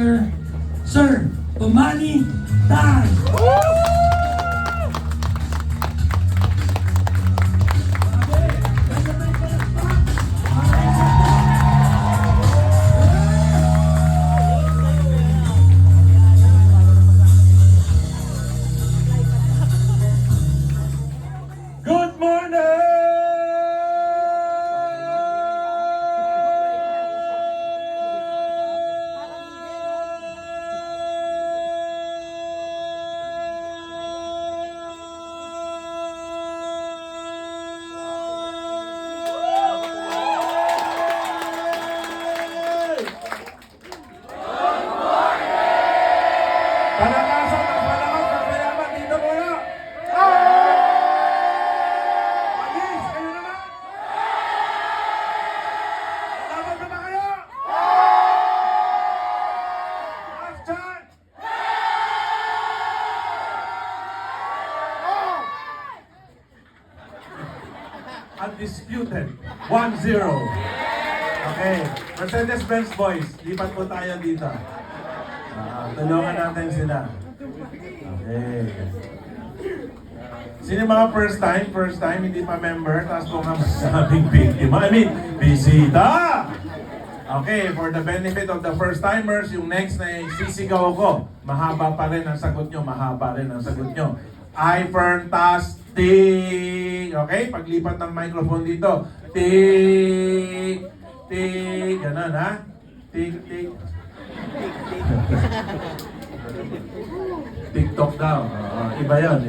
speaker, Sir Umani Tan. Good morning! Palakasan ang palakas ng mayaman dito muna! Agis, kayo naman! Laban na ba kayo? Last chance! Undisputed, 1-0. Okay, Mercedes-Benz boys, lipat po tayo dito. Tulungan natin sila. Okay. Sino yung mga first time, hindi pa member, tapos po nga masabing biktima, bisita! Okay, for the benefit of the first timers, yung next na sisigaw ko, mahaba pa rin ang sagot nyo, I-fantastic! Okay, paglipat ng microphone dito, tik, tik, ganun ha? Tik, tik. TikTok daw. Iba yan.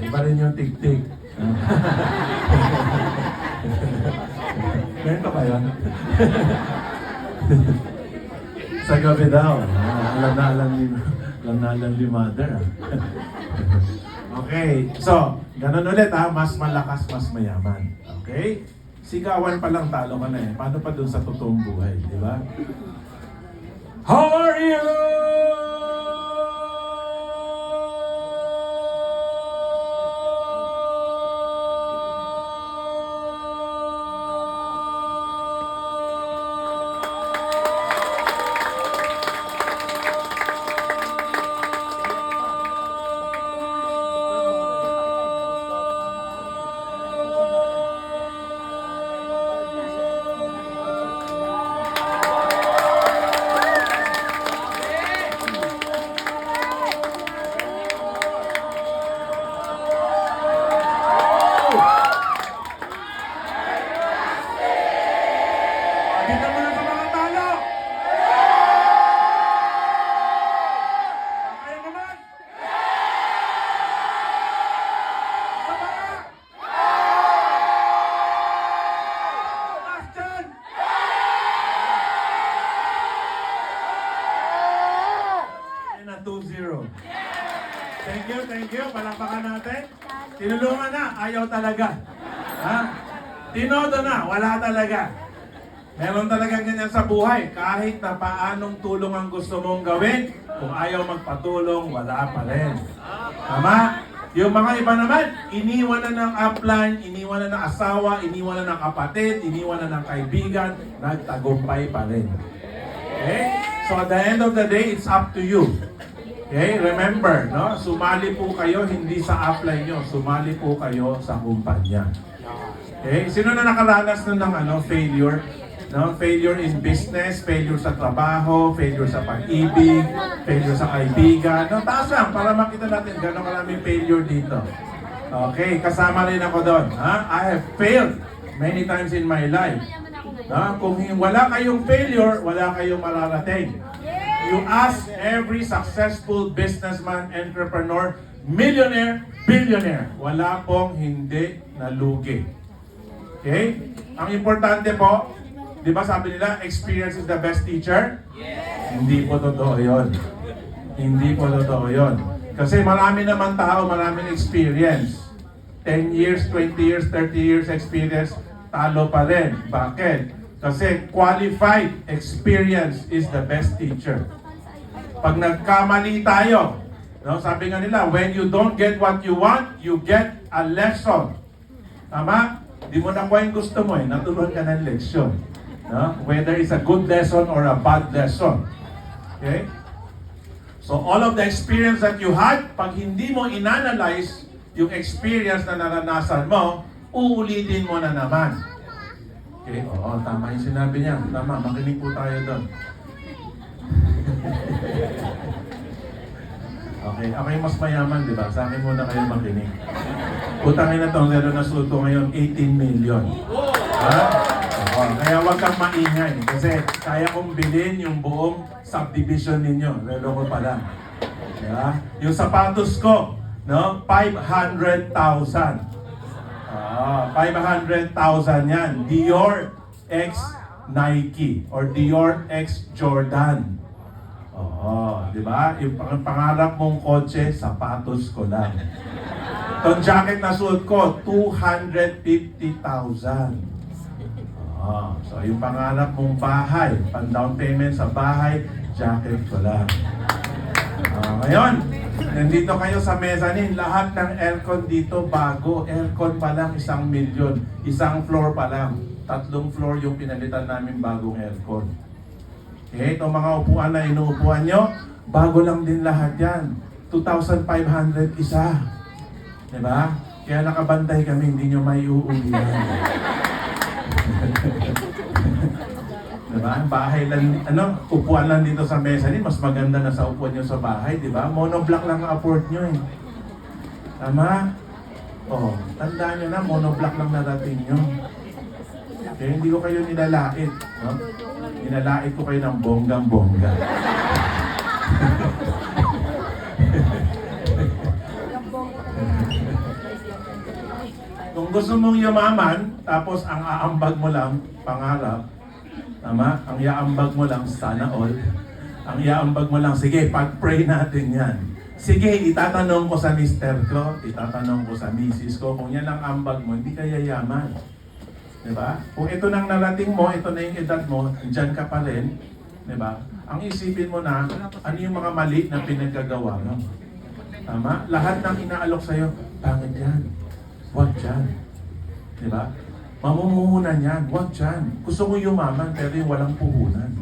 Iba rin yung tik-tik. Ganito ba yan? Sa gabi daw. Alam na alam ni mother. Okay. So, ganun ulit ha. Mas malakas, mas mayaman. Okay? Sigawan pa lang talo ka na eh. Paano pa dun sa totoong buhay? Di ba? How are you? Kita mo na sa mga talo! Kaya naman! Sa mga! Last chance! Yan na 2-0. Thank you. Palakpakan natin. Tinulungan na, ayaw talaga. Ha? Tinodo na, wala talaga. Meron talagang ganyan sa buhay. Kahit na paanong tulong ang gusto mong gawin, kung ayaw magpatulong, wala pa rin. Tama? Yung mga iba naman, iniwan na ng upline, iniwan na ng asawa, iniwan na ng kapatid, iniwan na ng kaibigan, nagtagumpay pa rin. Okay? So at the end of the day, it's up to you. Okay? Remember, no? Sumali po kayo hindi sa upline nyo, sumali po kayo sa kumpanya. Okay? Sino na nakaranas nun ng failure? No? Failure in business, failure sa trabaho, failure sa pag-ibig, failure sa kaibigan. No, taas lang para makita natin gano'ng karaming failure dito. Okay, kasama rin ako doon. I have failed many times in my life. Kung wala kayong failure, wala kayong mararating. You ask every successful businessman, entrepreneur, millionaire, billionaire, wala pong hindi nalugi. Okay? Ang importante po, di ba sabi nila, experience is the best teacher? Yes. Hindi po totoo yun. Kasi marami naman tao, maraming experience. 10 years, 20 years, 30 years experience, talo pa rin. Bakit? Kasi qualified experience is the best teacher. Pag nagkamali tayo, no, sabi nga nila, when you don't get what you want, you get a lesson. Tama? Di mo nakuha yung gusto mo naturuan ka ng leksyon. No? Whether it's a good lesson or a bad lesson. Okay? So all of the experience that you had, pag hindi mo inanalyze yung experience na naranasan mo, uulitin mo na naman. Okay? Oo, tama yung sinabi niya. Tama, makinig po tayo doon. Okay, ako yung mas mayaman, di ba? Sa akin muna kayo makinig. Utangin na itong zero na suot ko ngayon, 18 million. Ha? Oo, kaya huwag kang maingay. Kasi kaya kong bilhin yung buong subdivision ninyo. Lalo ko pa lang. Diba? Yung sapatos ko, no? 500,000. 500,000 yan. Dior X Nike or Dior X Jordan. Oo, di ba? Yung pangarap mong kotse, sapatos ko lang. Itong jacket na suot ko, 250,000. Oo, so yung pangarap mong bahay, pang down payment sa bahay, jacket ko lang. Ngayon, nandito kayo sa mezzanine, lahat ng aircon dito bago. Aircon pa lang, 1 million. Isang floor pa lang. 3 floor yung pinalitan namin bagong aircon. Okay, itong mga upuan na inuupuan nyo, bago lang din lahat yan. 2,500 isa. Diba? Kaya nakabantay kami, hindi nyo may uuwi yan. Diba? Bahay lang, upuan lang dito sa mezzanine, mas maganda na sa upuan nyo sa bahay, diba? Monoblock lang ang afford nyo eh. Tama? Oh, tandaan nyo na, monoblock lang narating nyo. Okay, hindi ko kayo nilalait, no? Nilalait ko kayo ng bonggang-bongga. Kung gusto mong yumaman, tapos ang aambag mo lang, pangarap, tama? Ang iaambag mo lang, sana all. Ang iaambag mo lang, sige, pag-pray natin yan. Sige, itatanong ko sa mister ko, itatanong ko sa misis ko, kung yan ang ambag mo, hindi ka yayaman. Diba? Kung ito nang narating mo, ito na yung edad mo, dyan ka pa rin, diba? Ang isipin mo na, ano yung mga mali na pinagkagawa mo. Tama? Lahat ng inaalok sa'yo, pangit yan. Huwag dyan. Diba? Mamumuhunan yan. Huwag dyan. Gusto mo yumaman, pero yung walang puhunan.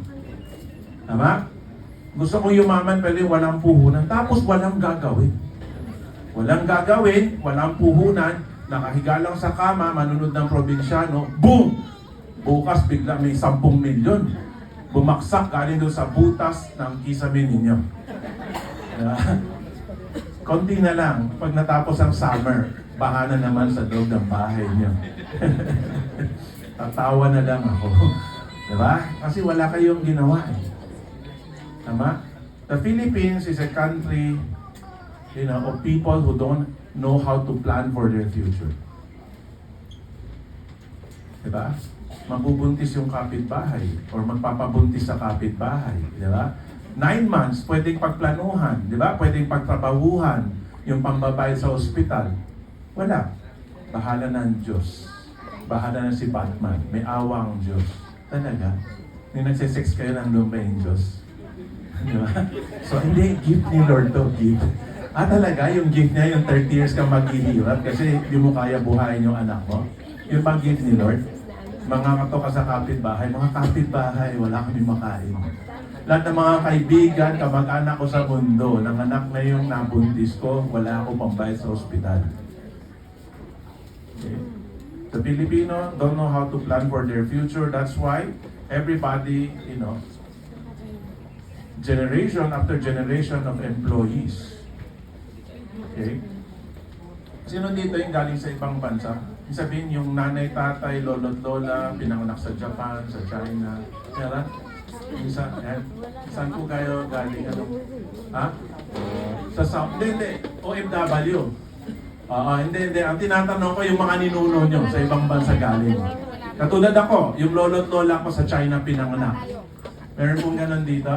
Tama? Gusto mo yumaman, pero yung walang puhunan. Tapos walang gagawin. Walang gagawin, walang puhunan, nakahiga lang sa kama, manunod ng probinsyano, boom! Bukas bigla may 10 milyon. Bumaksak galing doon sa butas ng kisame ninyo. Konti na lang, pag natapos ang summer, baha na naman sa loob ng bahay niyo. Tatawa na lang ako. Diba? Kasi wala kayong ginawa eh. Tama? The Philippines is a country, of people who don't know how to plan for their future. Diba? Mabubuntis yung kapitbahay or magpapabuntis sa kapitbahay. Diba? 9 months, pwedeng pagplanuhan. Diba? Pwedeng pagtrabahuhan yung pambabayad sa ospital. Wala. Bahala na ang Diyos. Bahala na si Batman. May awang Diyos. Talaga? Yung nagsisex kayo ng lumba yung Diyos. Diba? So, hindi. Gift ni Lord to. Gift. Talaga, yung gift niya, yung 30 years kang maghihirap kasi di mo kaya buhayin yung anak mo. Yung pag-gift ni Lord, mga kato ka sa kapitbahay, mga kapitbahay, wala kami makain. Lahat ng mga kaibigan, kamag-anak ko sa mundo, nanganak na yung nabuntis ko, wala ako pambayad sa ospital. Okay. The Filipino don't know how to plan for their future. That's why everybody, generation after generation of employees. Okay? Sino dito yung galing sa ibang bansa? Ibig sabihin, yung nanay, tatay, lolo't lola, pinanganak sa Japan, sa China. Kaya saan po kayo galing? Ha? Sa South? Hindi. OFW. Hindi. Ang tinatanong ko yung mga ninuno nyo sa ibang bansa galing. Katulad ako, yung lolo't lola ko sa China pinanganak. Meron pong ganun dito?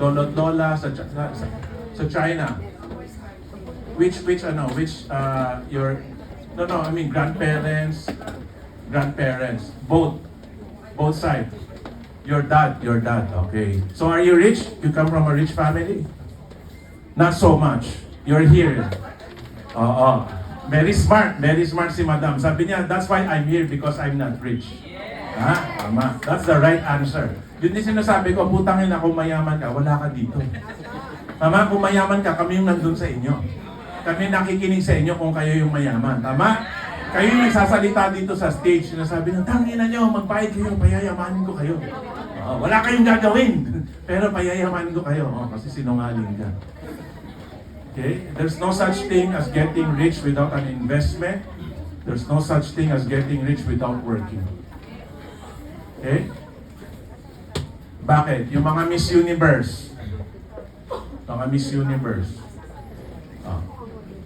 Lolo't lola sa China. Which your grandparents, both sides. Your dad, okay. So are you rich? You come from a rich family? Not so much. You're here. Very smart si Madam. Sabi niya, that's why I'm here because I'm not rich. Tama. That's the right answer. Yun din sinasabi ko, putangin na kung mayaman ka, wala ka dito. Tama? Kung mayaman ka, kami yung nandun sa inyo. Kami nakikinig sa inyo kung kayo yung mayaman. Tama? Kayo yung nagsasalita dito sa stage, sinasabi ng, tangina nyo, magbayad kayo, payayamanin ko kayo. Wala kayong gagawin, pero payayamanin ko kayo. Kasi sinungaling ka. Okay? There's no such thing as getting rich without an investment. There's no such thing as getting rich without working. Okay? Bakit? Yung mga Miss Universe. Mga Miss Universe.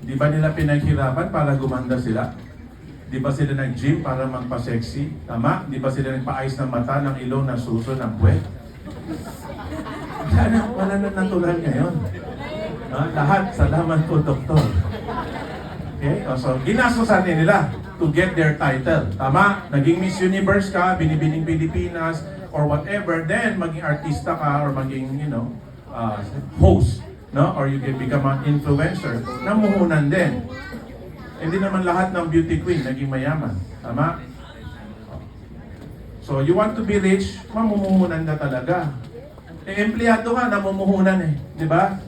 Di ba nila pinaghirapan para gumanda sila? Di ba sila nag-gym para magpa-sexy? Tama? Di ba sila nagpa-ayos ng mata, ng ilong, ng suso, ng puwet? Wala na natural ngayon. Lahat, salamat po, doktor. Okay? So, ginastosan nila to get their title. Tama? Naging Miss Universe ka, binibining Pilipinas, or whatever, then maging artista ka, or maging, host, no? Or you can become an influencer, namuhunan din. Hindi naman lahat ng beauty queen naging mayaman. Tama? So, you want to be rich, mamumuhunan ka talaga. Empleyado ka, namumuhunan di ba?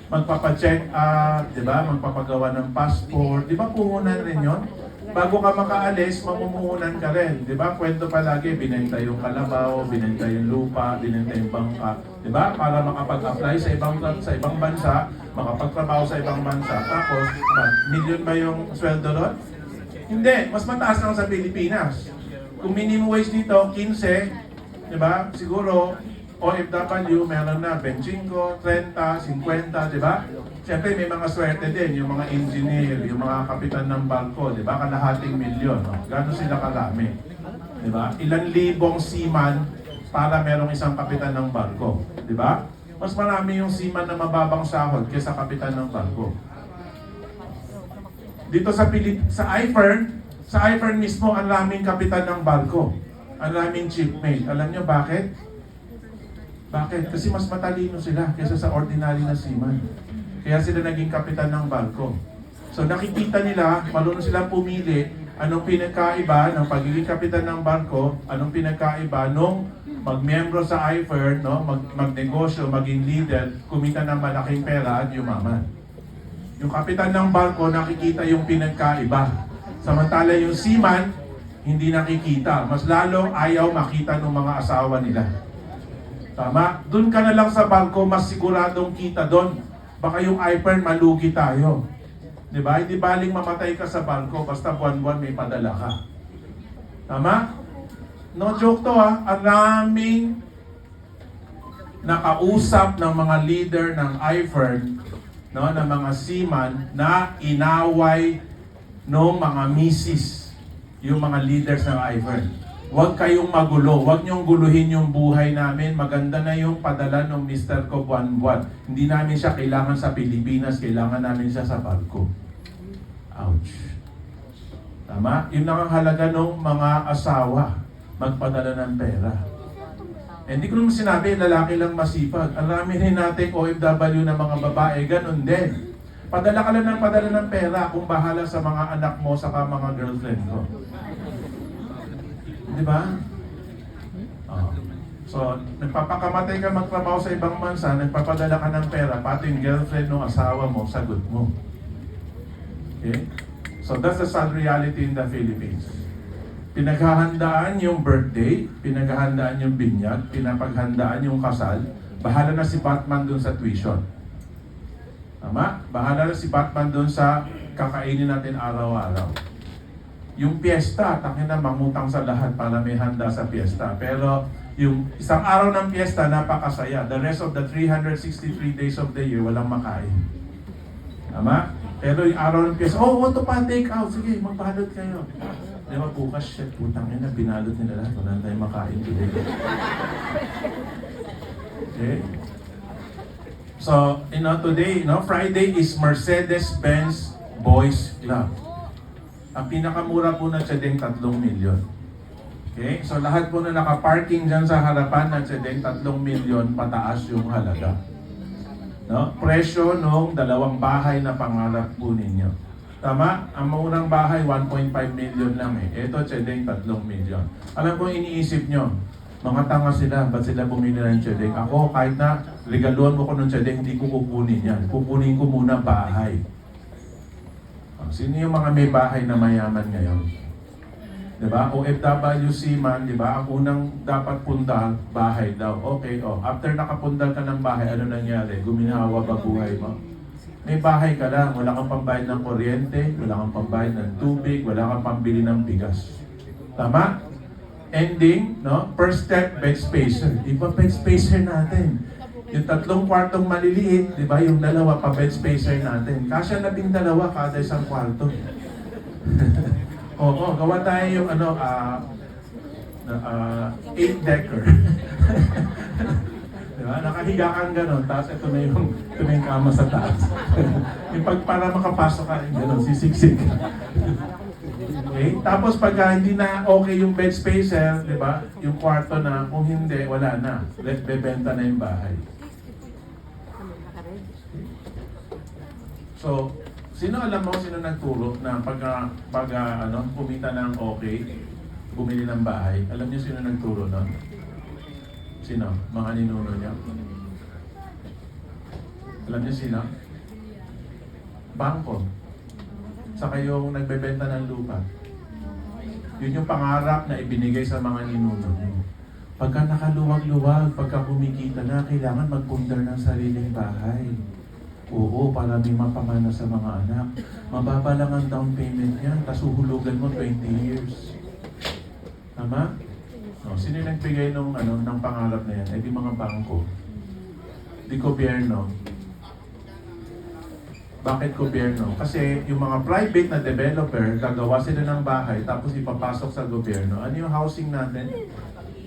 Magpapacheck up, di ba? Magpapagawa ng passport, di ba puhunan rin yon? Bago ka makaalis, mamumuhunan ka rin. Di ba? Kwento palagi, binenta yung kalabaw, binenta yung lupa, binenta yung bangka. Di ba? Para makapag-apply sa ibang bansa, makapagtrabaho sa ibang bansa. Tapos, milyon ba yung sweldo doon? Hindi. Mas mataas lang sa Pilipinas. Kung minimum wage dito, 15, di ba? Siguro, OFW, meron na 25, 30, 50, di ba? Siyempre, may mga swerte din, yung mga engineer, yung mga kapitan ng barko, di ba? Kalahating milyon. No? Gano'n sila karami. Di ba? Ilan libong seaman para merong isang kapitan ng barko. Di ba? Mas marami yung seaman na mababang sahod kaysa kapitan ng barko. Dito sa iFern mismo, ang raming kapitan ng barko. Ang raming chiefmate. Alam nyo bakit? Bakit? Kasi mas matalino sila kaysa sa ordinary na seaman. Kaya sila naging kapitan ng barko. So nakikita nila, marunong silang pumili anong pinagkaiba ng pagiging kapitan ng barko, anong pinagkaiba nung magmiyembro sa iFern, no? Magnegosyo, maging leader, kumita ng malaking pera at yumaman. Yung kapitan ng barko, nakikita yung pinagkaiba. Samantala yung seaman, hindi nakikita. Mas lalong ayaw makita ng mga asawa nila. Tama? Doon ka na lang sa barko, mas siguradong kita doon. Baka yung iPern malugi tayo. Diba? Hindi baling mamatay ka sa barko, basta buwan-buwan may padala ka. Tama? No joke to Ang raming nakausap ng mga leader ng iFern, no, ng mga seaman, na inaway ng mga misis, yung mga leaders ng iFern. Huwag kayong magulo. Huwag niyong guluhin yung buhay namin. Maganda na yung padala ng Mr. ko buwan-buwan. Hindi namin siya kailangan sa Pilipinas. Kailangan namin siya sa barko. Ouch. Tama? Yun lang ang halaga ng mga asawa. Magpadala ng pera. Hindi ko naman sinabi, lalaki lang masipag. Ang rami rin natin OFW na mga babae, ganun din. Padala ka lang ng padala ng pera kung bahala sa mga anak mo saka mga girlfriend ko. Di ba? So, nagpapakamatay ka magtrabaho sa ibang bansa, nagpapadala ka ng pera, pati yung girlfriend ng asawa mo, sagot mo. Okay? So, that's the sad reality in the Philippines. Pinaghahandaan yung birthday, pinaghahandaan yung binyag, pinapaghandaan yung kasal, bahala na si Batman dun sa tuition. Tama? Bahala na si Batman dun sa kakainin natin araw-araw. Yung piyesta, takin na mangutang sa lahat para may handa sa piyesta. Pero yung isang araw ng piyesta, napakasaya. The rest of the 363 days of the year, walang makain. Tama? Pero yung araw ng piyesta, want to pa-take out. Sige, magbalot kayo. Di ba, bukas, shit, putang ina, binalot nila lahat. Wala tayong makain today. Okay? So, today, Friday is Mercedes-Benz Boys Club. Ang pinakamura po na tsadeng 3 milyon. Okay? So lahat po na nakaparking dyan sa harapan ng tsadeng 3 milyon, pataas yung halaga. No? Presyo nung 2 bahay na pangarap po ninyo. Tama? Ang maunang bahay, 1.5 million lang eh. Ito, tsadeng 3 milyon. Alam ko iniisip nyo, Mga tanga sila, ba't sila bumili ng tiyadek? Ako, kahit na regaluhan mo ko ng tiyadek, hindi ko kukunin yan. Kukunin ko muna bahay. Sino yung mga may bahay na mayaman ngayon? Diba? OFWC man, diba? Ang unang dapat punta, bahay daw. Okay, after nakapundal ka ng bahay, ano nangyari? Guminawa ba buhay mo? May bahay ka lang, wala kang pambayad ng kuryente, wala kang pambayad ng tubig, wala kang pambili ng bigas. Tama? Ending, no? First step, bed spacer. Iba bed spacer natin. Yung 3 kwartong maliliit, di ba? Yung 2 pa bed spacer natin. Kasya 12 kada isang kwarto. Oo, gawa tayo yung 8-decker. Di ba? Nakahiga kang gano'n, tapos ito na yung kama sa taas. Yung para makapasok ka, gano'n, sisiksik. Okay? Tapos pagka hindi na okay yung bed spacer, di ba? Yung kwarto na, kung hindi, wala na. Bebenta na yung bahay. So, sino alam mo, sino nagturo na kumita ng okay, bumili ng bahay? Alam niyo sino nagturo nun? Sino? Mga ninuno niya? Alam niyo sino? Bangko. Saka yung nagbebenta ng lupa. Yun yung pangarap na ibinigay sa mga ninuno niyo. Pagka nakaluwag-luwag, pagka kumikita na, kailangan magpundar ng sariling bahay. Oo, para may mapamana sa mga anak. Mababa lang ang down payment niyan, tapos uhulugan mo 20 years. Tama? No, sino yung nagbigay ng pangarap na yan? Eh di mga bangko. Di gobyerno. Bakit gobyerno? Kasi yung mga private na developer, gagawa sila ng bahay, tapos ipapasok sa gobyerno. Ano yung housing natin?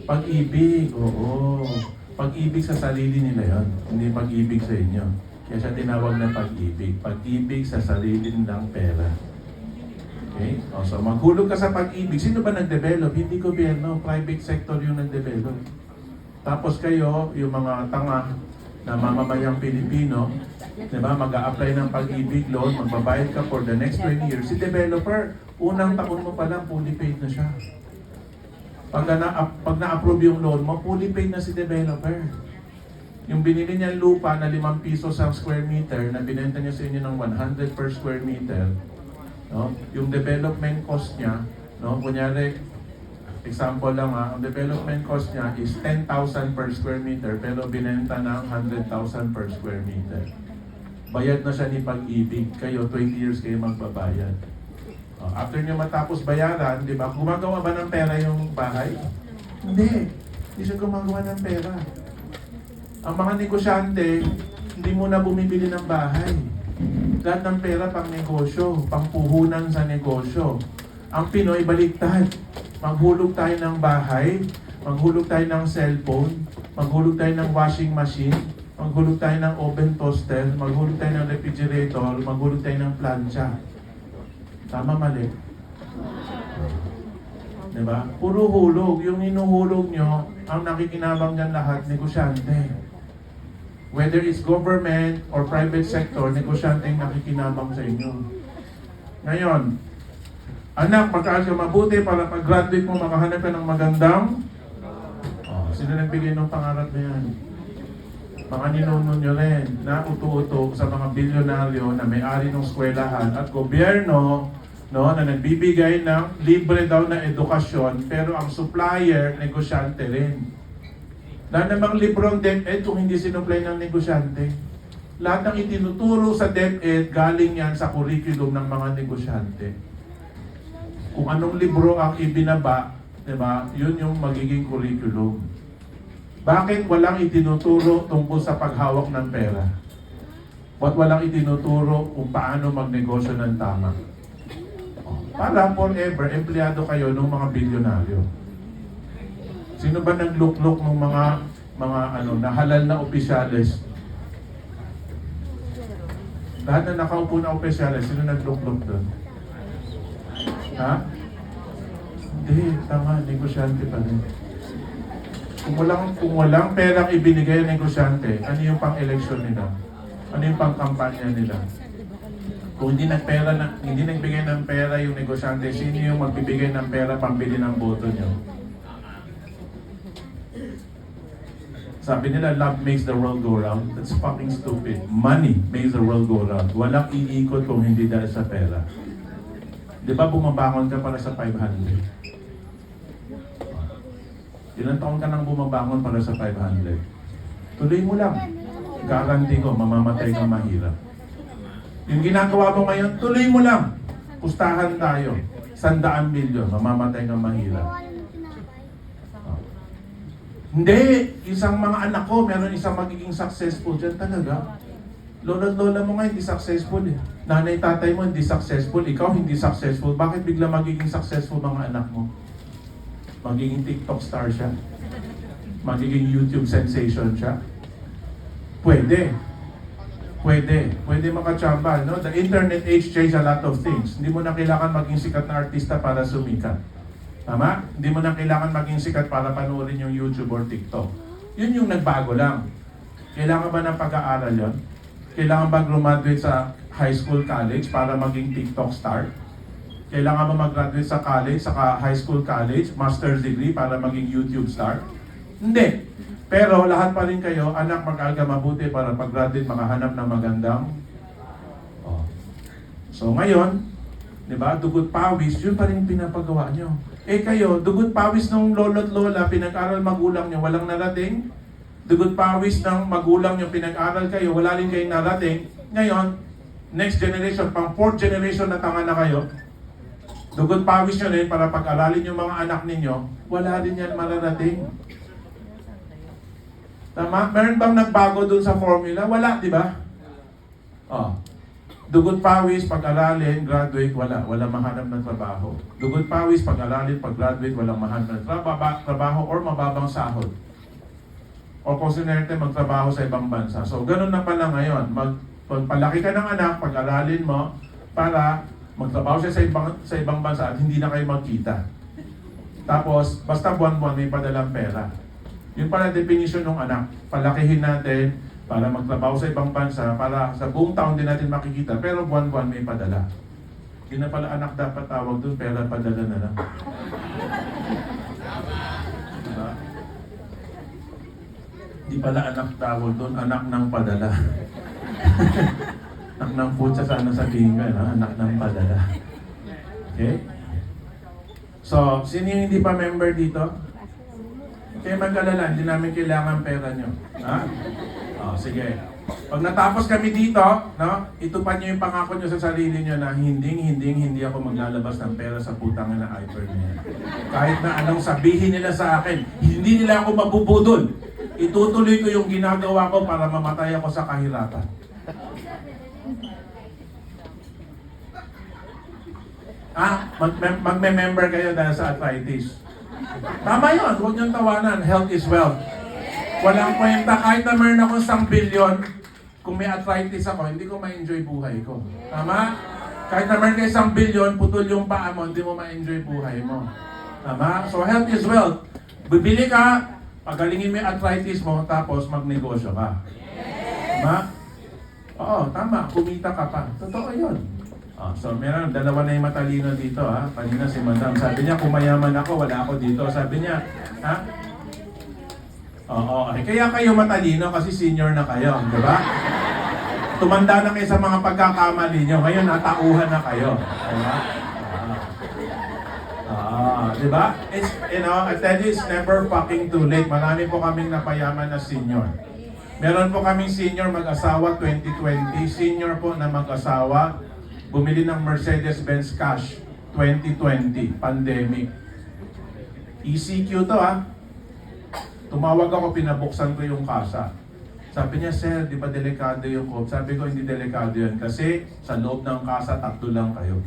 Pag-ibig. Oo. Pag-ibig sa sarili nila yon, hindi pag-ibig sa inyo. Kaya siya tinawag na pag-ibig. Pag-ibig sa sarili nilang pera. Okay? So maghulog ka sa pag-ibig. Sino ba nag-develop? Hindi gobyerno. Private sector yung nag-develop. Tapos kayo, yung mga tanga na mamamayang Pilipino, diba, mag-a-apply ng pag-ibig loan, magbabayad ka for the next 20 years. Si developer, unang taon mo pa lang, fully paid na siya. Pag na-approve yung loan mo, fully paid na si developer. Yung binili niyang lupa na 5 piso sa square meter, na binenta niya sa inyo ng 100 per square meter, no? Yung development cost niya, no? Kunyari, example lang ang development cost niya is 10,000 per square meter, pero binenta ng 100,000 per square meter. Bayad na siya ni Pag-ibig. Kayo, 20 years kayo magbabayad. After niya matapos bayaran, di ba, gumagawa ba ng pera yung bahay? Hindi. Hindi siya gumagawa ng pera. Ang mga negosyante, hindi muna bumibili ng bahay. Lahat ng pera pang negosyo, pang puhunan sa negosyo. Ang Pinoy, baliktad. Maghulog tayo ng bahay, maghulog tayo ng cellphone, maghulog tayo ng washing machine, maghulog tayo ng oven toaster, maghulog tayo ng refrigerator, maghulog tayo ng plancha. Tama, mali? Diba? Puro hulog. Yung hinuhulog nyo, ang nakikinabang dyan lahat, negosyante. Whether it's government or private sector, negosyante yung nakikinabang sa inyo. Ngayon, anak, mag-aaral ka mabuti para pag-graduate mo, makahanap ka ng magandang. Sino nagbigay ng pangarap na yan? Mga ninuno nyo rin na uto-uto sa mga bilyonaryo na may-ari ng eskwelahan at gobyerno, no, na nagbibigay ng libre daw na edukasyon, pero ang supplier, negosyante rin. Lahat namang librong DepEd kung hindi sinupply ng negosyante. Lahat ng itinuturo sa DepEd, galing yan sa curriculum ng mga negosyante. Kung anong libro ang ibinaba, diba, yun yung magiging curriculum. Bakit walang itinuturo tungkol sa paghawak ng pera? Ba't walang itinuturo kung paano magnegosyo ng tama? Para forever, empleyado kayo ng mga bilyonaryo. Sino ba nagluklok ng mga nahalal na opisyales? Lahat na nakaupo na opisyales, sino nagluklok doon? Ha? Hindi, tama, negosyante pa rin. Kung walang perang ibinigay ng negosyante, ano yung pang-eleksyon nila? Ano yung pang-kampanya nila? Kung hindi nagbigay ng pera yung negosyante, sino yung magbibigay ng pera pambili ng boto nyo? Sabi nila, love makes the world go round. That's fucking stupid. Money makes the world go round. Walang iikot kung hindi dahil sa pera. Di ba bumabangon ka para sa 500? Ilang taon ka nang bumabangon para sa 500? Tuloy mo lang. Guarantee ko, mamamatay kang mahirap. Yung ginagawa mo ngayon, tuloy mo lang. Pustahan tayo. 100 milyon, mamamatay kang mahirap. Hindi, isang mga anak ko, meron isang magiging successful dyan talaga. Lola at lola mo nga hindi successful eh. Nanay, tatay mo hindi successful, ikaw hindi successful. Bakit bigla magiging successful mga anak mo? Magiging TikTok star siya? Magiging YouTube sensation siya? Pwede. Pwede. Pwede makachamba, no? The internet age changed a lot of things. Hindi mo na kailangan maging sikat na artista para sumikat. Tama? Hindi mo na kailangan maging sikat para panoorin yung YouTube or TikTok. Yun yung nagbago lang. Kailangan ba ng pag-aaral yun? Kailangan ba graduate sa high school, college para maging TikTok star? Kailangan ba mag-graduate sa college, saka high school, college, master's degree para maging YouTube star? Hindi. Pero lahat pa rin kayo, anak, mag-aral ka mabuti para pag-graduate makahanap ng magandang. So ngayon, di ba, dugot pawis, yun pa rin pinapagawa nyo. Eh kayo, dugot pawis ng lolo't lola, pinag-aral magulang nyo, walang narating. Dugot pawis ng magulang nyo, pinag-aral kayo, wala rin kayong narating. Ngayon, next generation, pang 4th generation na tanga na kayo, dugot pawis nyo rin para pag-aralin yung mga anak ninyo, wala rin yan mararating. Tama? Meron bang nagbago dun sa formula? Wala, di ba? Oh. Dugot pawis, pag-aralin, graduate, wala. Walang mahanap ng trabaho. Dugot pawis, pag-aralin, pag-graduate, walang mahanap ng trabaho or mababang sahod. O kung sinerte, magtrabaho sa ibang bansa. So, ganun na pala ngayon. Magpalaki ka ng anak, pag-aralin mo, para magtrabaho siya sa ibang bansa at hindi na kayo magkita. Tapos, basta buwan-buwan may padalang pera. Yun pala definition ng anak. Palakihin natin, para magtrabaho sa ibang bansa, para sa buong taon din natin makikita, pero buwan-buwan may padala. Hindi na pala anak dapat tawag doon, pera padala na lang. Diba? Hindi pala anak tawag doon, anak ng padala. Anak ng putsa sana sabihin ka, no? Anak ng padala. Okay? So, sino yung hindi pa member dito? Kaya mag-alala, hindi namin kailangan pera nyo. Ha? Sige. Pag natapos kami dito, no, itupad nyo yung pangako nyo sa sarili nyo na hindi ako maglalabas ng pera sa putang na iPhone niya. Kahit na anong sabihin nila sa akin, hindi nila ako mabubudol. Itutuloy ko yung ginagawa ko para mamatay ako sa kahirapan. Magme-member kayo dahil sa arthritis. Tama yun, huwag niyong tawanan. Health is wealth. Walang kwenta, kahit na meron akong 1 billion, kung may arthritis ako, hindi ko ma-enjoy buhay ko. Tama? Kahit na meron kayo 1 billion, putol yung paa mo, hindi mo ma-enjoy buhay mo. Tama? So health is wealth. Bibili ka, pagalingin mo yung arthritis mo, tapos magnegosyo ka. Tama? Oo, tama. Kumita ka pa. Totoo yun. So meron, dalawa na yung matalino dito. Kanina si Madam, sabi niya, kung mayaman ako, wala ako dito. Sabi niya, Oo, kaya kayo matalino kasi senior na kayo, di ba? Tumanda na kayo sa mga pagkakamali nyo. Ngayon, natauhan na kayo. Di ba? Di ba? It's, I tell you, it's never fucking too late. Marami po kaming napayaman na senior. Meron po kaming senior mag-asawa 2020. Senior po na mag-asawa, bumili ng Mercedes-Benz cash 2020, pandemic. ECQ to Tumawag ako, pinabuksan ko yung kasa. Sabi niya, sir, di ba delikado yung code? Sabi ko, hindi delikado yun. Kasi sa loob ng kasa, 3 lang kayo.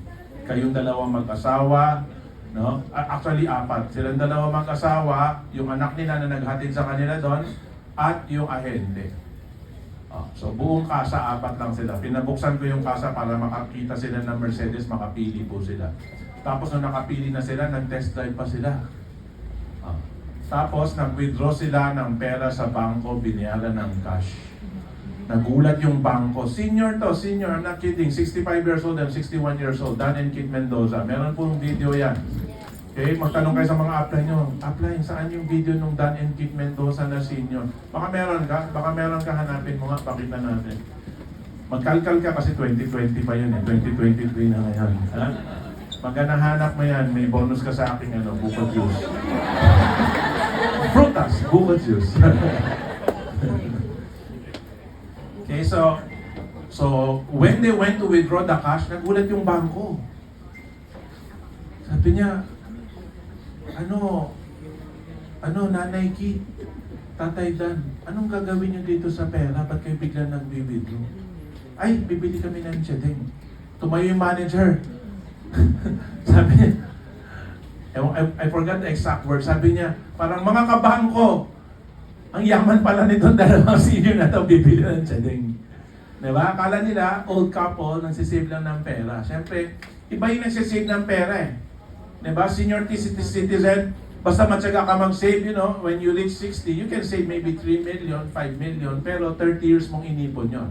Kayong dalawang mag-asawa, no? Actually, 4. Silang dalawang mag-asawa, yung anak nila na naghatid sa kanila doon, at yung ahente. So buong kasa, 4 lang sila. Pinabuksan ko yung kasa para makakita sila ng Mercedes, makapili po sila. Tapos nung nakapili na sila, nag-test drive pa sila. Tapos nag-withdraw sila ng pera sa bangko, binayaran ng cash. Nagulat yung bangko. Senior to, senior, I'm not kidding. 65 years old and 61 years old. Dan and Kit Mendoza. Meron pong video yan. Okay, magtanong kayo sa mga apply nyo. Apply, saan yung video nung Dan and Kit Mendoza na senior? Baka meron ka, hanapin mo nga, pakita natin. Magkalkal ka kasi 2020 pa yun eh, 2023 na ngayon. Ha? Pagka nahanap mo yan, may bonus ka sa aking buko juice. Frutas, buko juice. Okay, so when they went to withdraw the cash, nagulat yung bangko. Sabi niya, Nanay Ki, Tatay Dan, anong gagawin niyo dito sa pera? Ba't kayo biglang nag-withdraw? Ay, bibili kami ng chedeng. Tumayo yung manager. Sabi niya, I forgot the exact word. Sabi niya, parang mga kabangko, ang yaman pala nitong dalawang senior na ito, bibili ng chedeng. Diba? Akala nila, old couple, nagsisave lang ng pera. Siyempre, iba yung nagsisave ng pera eh. Diba? Senior citizen, basta matyaga ka mag-save, when you reach 60, you can save maybe 3 million, 5 million, pero 30 years mong inipon yon.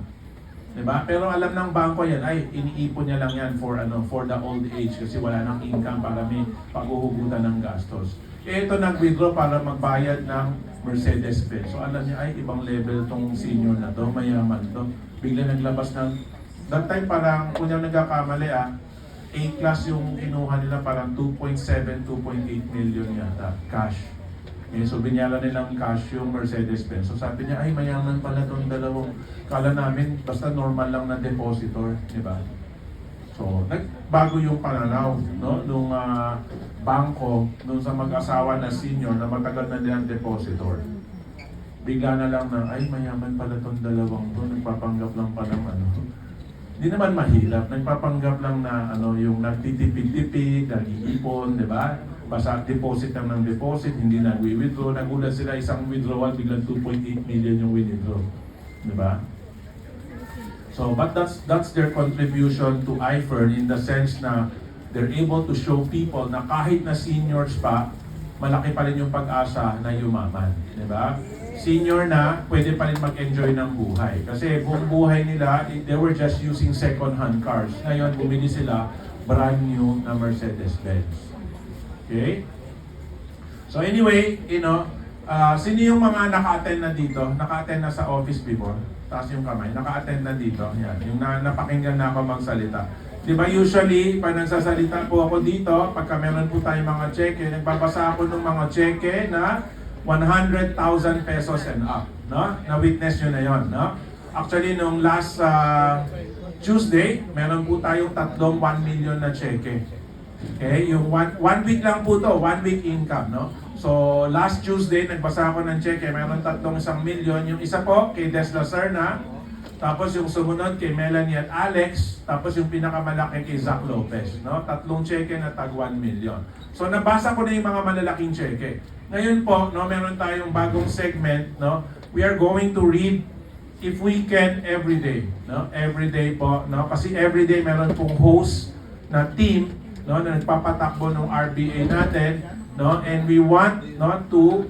Diba? Pero alam ng bangko yan, ay, iniipon niya lang yan for the old age kasi wala nang income para may paghuhugutan ng gastos. Ito nag-withdraw para magbayad ng Mercedes-Benz. So alam niya, ay, ibang level tong senior na to, mayaman to. Bigla naglabas ng, that time parang, kung yung nagkakamali A-class yung kinuha nila, parang 2.7, 2.8 million yata, cash. Okay, so binyaran nilang cash yung Mercedes-Benz. So sabi niya, ay mayaman pala itong dalawang. Kala namin, basta normal lang na depositor, di ba? So, nagbago yung pananaw, no? Nung bangko, nung sa mag-asawa na senior na matagal na nilang depositor. Bigla na lang na, ay mayaman pala itong dalawang to, nagpapanggap lang pa ng Hindi naman mahirap, nagpapanggap lang na yung nagtitipid-tipid, nag-iipon, di ba? Basta deposit lang ng deposit, hindi nag-withdraw. Nagulat sila isang withdrawal, biglang 2.8 million yung withdraw. Di ba? So, but that's their contribution to iFern in the sense na they're able to show people na kahit na seniors pa, malaki pa rin yung pag-asa na yumaman. Di ba? Senior na, pwede pa rin mag-enjoy ng buhay. Kasi buong buhay nila, they were just using second-hand cars. Ngayon, bumili sila brand new na Mercedes-Benz. Okay? So anyway, sino yung mga naka-attend na dito? Naka-attend na sa office before? Taas yung kamay. Naka-attend na dito. Yan. Yung napakinggan na ako magsalita. Di ba usually, pag nagsasalita po ako dito, pagka meron po tayong mga cheque, nagbabasa ako ng mga cheque na 100,000 pesos and up. No? Na-witness nyo na yon, no? Actually, nung last Tuesday, meron po tayong tatlong 1 million na cheque. Okay, yung one week lang po to, 1 week income, no? So, last Tuesday, nagbasa ako ng cheque, mayroon tatlong 1 million. Yung isa po, kay Des Lacerna, tapos yung sumunod kay Melanie at Alex, tapos yung pinakamalaki kay Zach Lopez, no? Tatlong cheque na tag 1 million. So, nabasa ko na yung mga malalaking cheque. Ngayon po, no, meron tayong bagong segment, no? We are going to read if we can every day, no? Every day po, no? Kasi every day meron pong host na team, no, na nagpapatakbo ng RBA natin, no, and we want, no, to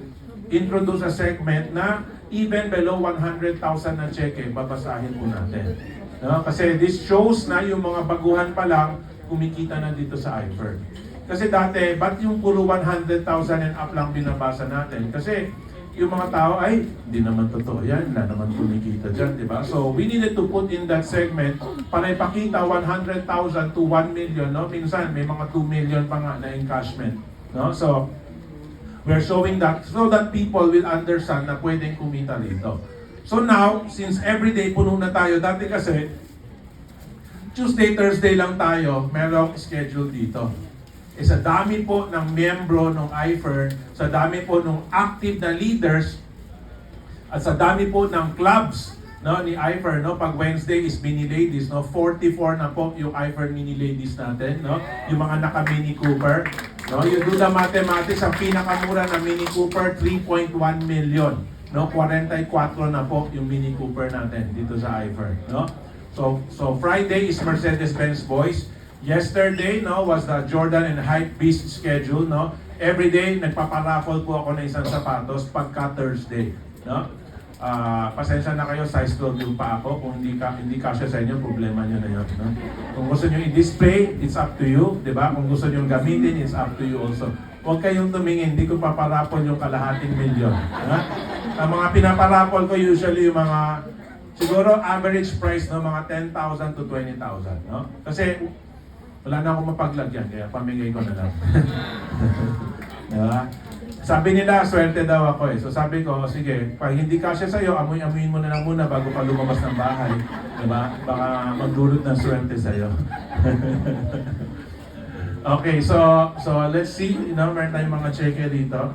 introduce a segment na even below 100,000 na cheque, babasahin po natin. No? Kasi this shows na yung mga baguhan pa lang kumikita na dito sa iFern. Kasi dati, ba't yung puro 100,000 and up lang binabasa natin? Kasi yung mga tao, ay, hindi naman totoo yan, wala naman kumikita dyan, di ba? So, we needed to put in that segment para ipakita 100,000 to 1 million, no? Minsan, may mga 2 million pa nga na encashment, no? So, we're showing that so that people will understand na pwedeng kumita rito. So now, since everyday puno na tayo, dati kasi, Tuesday, Thursday lang tayo, merong schedule dito. Sa dami po ng miyembro ng iFern, sa dami po ng active na leaders, at sa dami po ng clubs, no, ni iFern, no, pag Wednesday is mini ladies, no, 44 na po yung iFern mini ladies natin, no, yung mga naka Mini Cooper, no, you do the mathematics, ang pinakamura na Mini Cooper 3.1 million, no, 44 na po yung Mini Cooper natin dito sa iFern, no. So Friday is Mercedes-Benz Boys. Yesterday, no, was the Jordan and Hype Beast schedule, no? Every day, nagpaparaffle po ako ng isang sapatos pagka Thursday, no? pasensya na kayo, size 12 yung pa ako. Kung hindi kasya sa inyo, problema nyo na yun. No? Kung gusto nyo i-display, it's up to you. Diba? Kung gusto nyo gamitin, it's up to you also. Huwag kayong tumingin, hindi ko paparapol yung kalahating milyon. Ha? Ang mga pinaparapol ko usually yung mga, siguro average price no, mga 10,000 to 20,000. No? Kasi wala na akong mapaglagyan, kaya pamigay ko na lang. Diba? Sabi nila, swerte daw ako eh. So sabi ko, sige, pag hindi kasya sa'yo, amoy-amoyin mo na lang muna bago ka lumabas ng bahay. Diba? Baka magdulot ng swerte sa'yo. Okay, so let's see. You know, meron tayong mga cheque dito.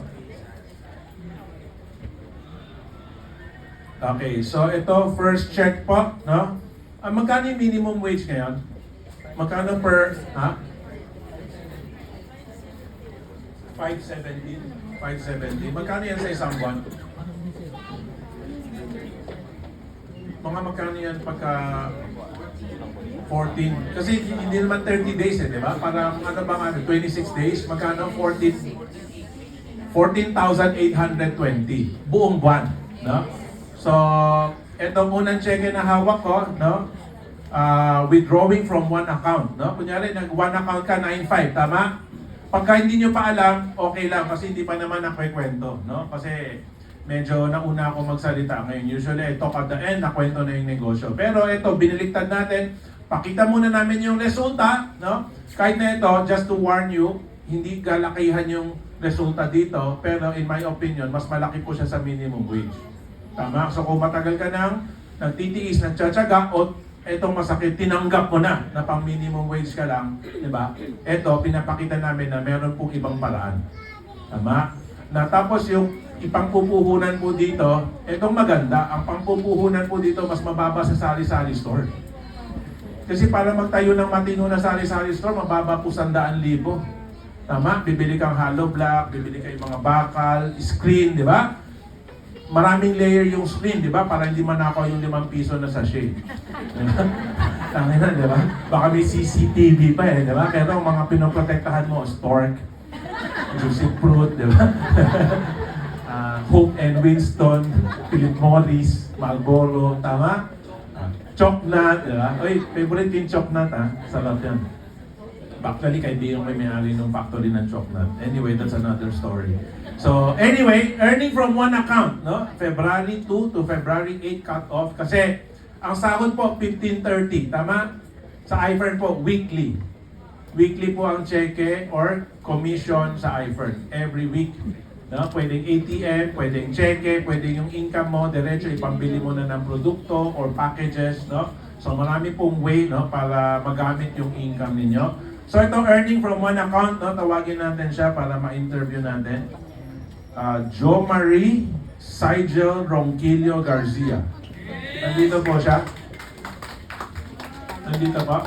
Okay, so ito, first check po, no? Magkano yung minimum wage ngayon? Magkano per, ha? 570. 570. Magkano yan sa isang buwan? Mga magkano yan pagka 14? Kasi hindi naman 30 days eh, di ba? Parang ano ba nga, 26 days, magkano 14,820 buong buwan, no? So, etong unang cheque na hawak ko, no? Withdrawing from one account, no? Kunyari, nag-one account ka, 9,500, tama? Pagka hindi nyo pa alam, okay lang kasi hindi pa naman nakwekwento, no? Kasi medyo nauna ako magsalita ngayon. Usually, I talk at the end, nakwento na yung negosyo. Pero ito, biniliktad natin, pakita muna namin yung resulta, no? Kahit na ito, just to warn you, hindi galakihan yung resulta dito, pero in my opinion, mas malaki po siya sa minimum wage. Tama? So kung matagal ka nang nagtitiis, nagtsatsaga, o etong masakit, tinanggap mo na pang minimum wage ka lang, di ba? Ito, pinapakita namin na meron pong ibang paraan. Tama? Na tapos yung ipangpupuhunan po dito, etong maganda, ang pangpupuhunan po dito mas mababa sa sari-sari store. Kasi para magtayo ng matino na sari-sari store, mababa po 100,000. Tama? Bibili kang hollow block, bibili kayo mga bakal, screen, di ba? Maraming layer yung screen, di ba? Para hindi manakaw yung 5 piso na sachet. Tangin na, di ba? Baka may CCTV pa eh, di ba? Pero ang mga pinoprotektahan mo, Stork, Juicy Fruit, di ba? Hope and Winston, Philip Morris, Marlboro, tama? Chocnut, di ba? Oy, favorite yung Chocnut, ha? Sarap yan. Actually, kaibigan may may-ari ng factory ng Chocnut. Anyway, that's another story. So, anyway, earning from one account, no? February 2 to February 8 cut off. Kasi, ang sahod po, 1530, tama? Sa iFern po, weekly. Weekly po ang cheque or commission sa iFern. Every week. No? Pwedeng ATM, pwedeng cheque, pwedeng yung income mo, diretso ipambili mo na ng produkto or packages, no? So, marami pong way, no? Para magamit yung income ninyo. So ito, earning from one account, no? Tawagin natin siya para ma-interview natin. Jo Marie Sigel Ronquillo Garcia. Nandito po siya. Nandito po.